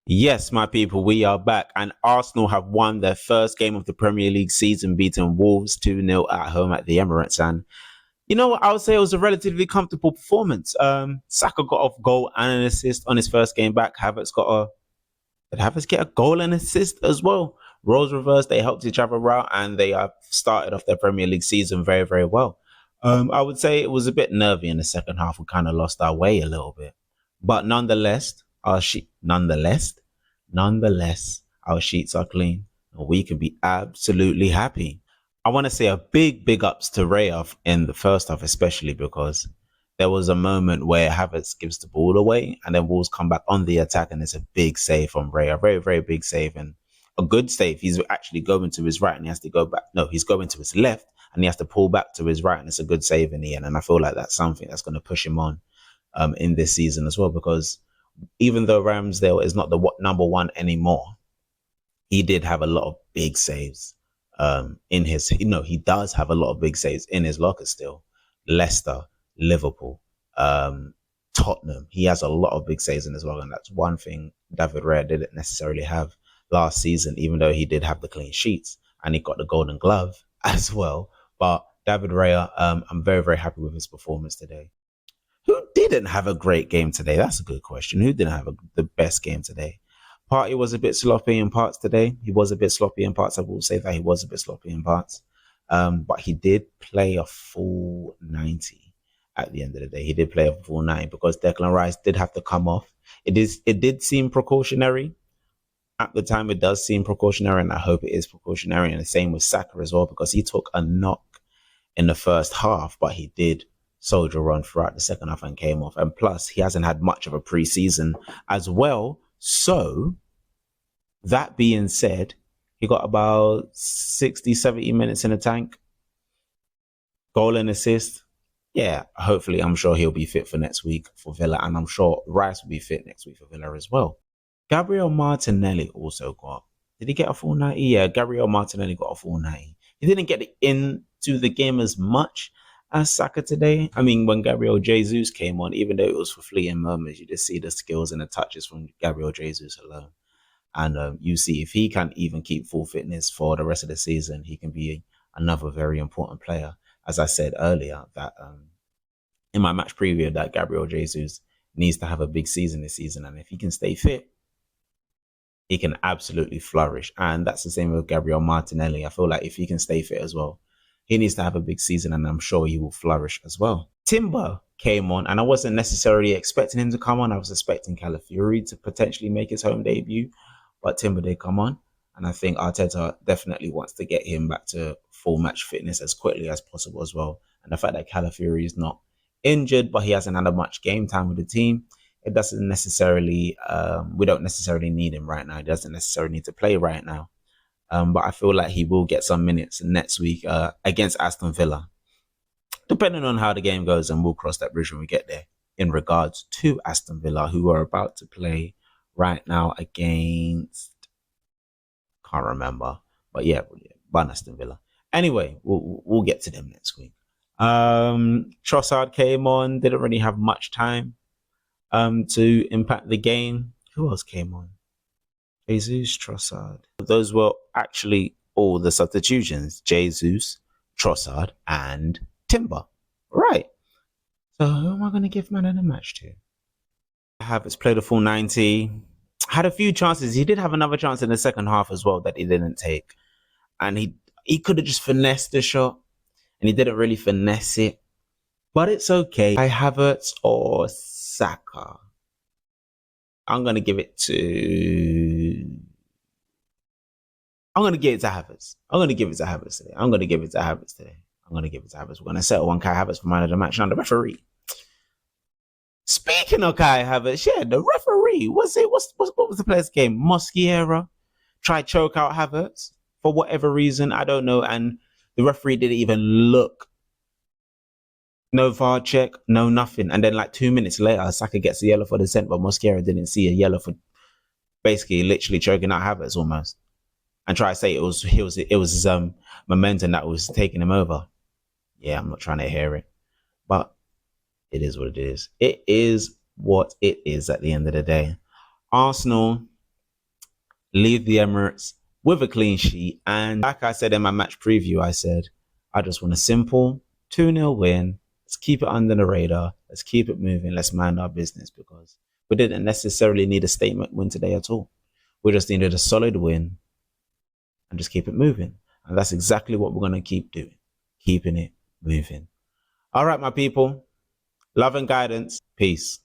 Yes, my people, we are back, and Arsenal have won their first game of the Premier League season, beating Wolves 2-0 at home at the Emirates. And you know what? I would say it was a relatively comfortable performance. Saka got off goal and an assist on his first game back. Did Havertz get a goal and assist as well? Roles reversed, they helped each other out, and they started off their Premier League season very, very well. I would say it was a bit nervy in the second half. We kind of lost our way a little bit, but nonetheless, our sheets are clean, and we can be absolutely happy. I want to say a big ups to Raya in the first half, especially because there was a moment where Havertz gives the ball away, and then Wolves come back on the attack, and it's a big save from Raya, a very, very big save, and a good save. He's actually going to his right, and he has to go back. No, he's going to his left, and he has to pull back to his right, and it's a good save in the end. And I feel like that's something that's going to push him on in this season as well, because even though Ramsdale is not the number one anymore, he did have a lot of big saves in his. He does have a lot of big saves in his locker still. Leicester, Liverpool, Tottenham. He has a lot of big saves in his locker, and that's one thing David Raya didn't necessarily have last season, even though he did have the clean sheets and he got the Golden Glove as well. But David Raya, I'm very, very happy with his performance today. Who didn't have a great game today? That's a good question. Who didn't have the best game today? Partey was a bit sloppy in parts today. He was a bit sloppy in parts. I will say that he was a bit sloppy in parts. But he did play a full 90 at the end of the day. He did play a full 90 because Declan Rice did have to come off. It did seem precautionary. At the time, it does seem precautionary, and I hope it is precautionary. And the same with Saka as well, because he took a knock in the first half, but he did soldier on throughout the second half and came off. And plus, he hasn't had much of a preseason as well. So, that being said, he got about 60, 70 minutes in the tank. Goal and assist. Yeah, hopefully, I'm sure he'll be fit for next week for Villa. And I'm sure Rice will be fit next week for Villa as well. Gabriel Martinelli also did he get a full 90? Yeah, Gabriel Martinelli got a full 90. He didn't get into the game as much as Saka today. I mean, when Gabriel Jesus came on, even though it was for fleeting moments, you just see the skills and the touches from Gabriel Jesus alone. And you see if he can even keep full fitness for the rest of the season, he can be another very important player. As I said earlier, that in my match preview, that Gabriel Jesus needs to have a big season this season. And if he can stay fit, he can absolutely flourish. And that's the same with Gabriel Martinelli. I feel like if he can stay fit as well, he needs to have a big season, and I'm sure he will flourish as well. Timber came on, and I wasn't necessarily expecting him to come on. I was expecting Calafiori to potentially make his home debut, but Timber did come on. And I think Arteta definitely wants to get him back to full match fitness as quickly as possible as well. And the fact that Calafiori is not injured, but he hasn't had much game time with the team, it doesn't necessarily, we don't necessarily need him right now. He doesn't necessarily need to play right now. But I feel like he will get some minutes next week against Aston Villa, depending on how the game goes, and we'll cross that bridge when we get there. In regards to Aston Villa, who are about to play right now against, can't remember, but yeah, but Aston Villa. Anyway, we'll get to them next week. Trossard came on, didn't really have much time to impact the game. Who else came on? Jesus, Trossard. Those were actually all the substitutions. Jesus, Trossard, and Timber. Right. So who am I going to give man of the match to? Havertz played a full 90. Had a few chances. He did have another chance in the second half as well that he didn't take. And he could have just finessed the shot. And he didn't really finesse it. But it's okay. Havertz or Saka? I'm going to give it to Havertz. I'm going to give it to Havertz today. We're going to settle on Kai Havertz for man of the match. Now the referee. Speaking of Kai Havertz, yeah, the referee, what was the player's game? Mosquera tried choke out Havertz for whatever reason, I don't know, and the referee didn't even look. No VAR check, no nothing. And then like 2 minutes later, Saka gets a yellow for dissent, but Mosquera didn't see a yellow for basically literally choking out Havertz almost. And try to say it was his momentum that was taking him over. Yeah, I'm not trying to hear it. But it is what it is. It is what it is at the end of the day. Arsenal leave the Emirates with a clean sheet. And like I said in my match preview, I said, I just want a simple 2-0 win. Let's keep it under the radar. Let's keep it moving. Let's mind our business, because we didn't necessarily need a statement win today at all. We just needed a solid win and just keep it moving. And that's exactly what we're going to keep doing, keeping it moving. All right, my people. Love and guidance. Peace.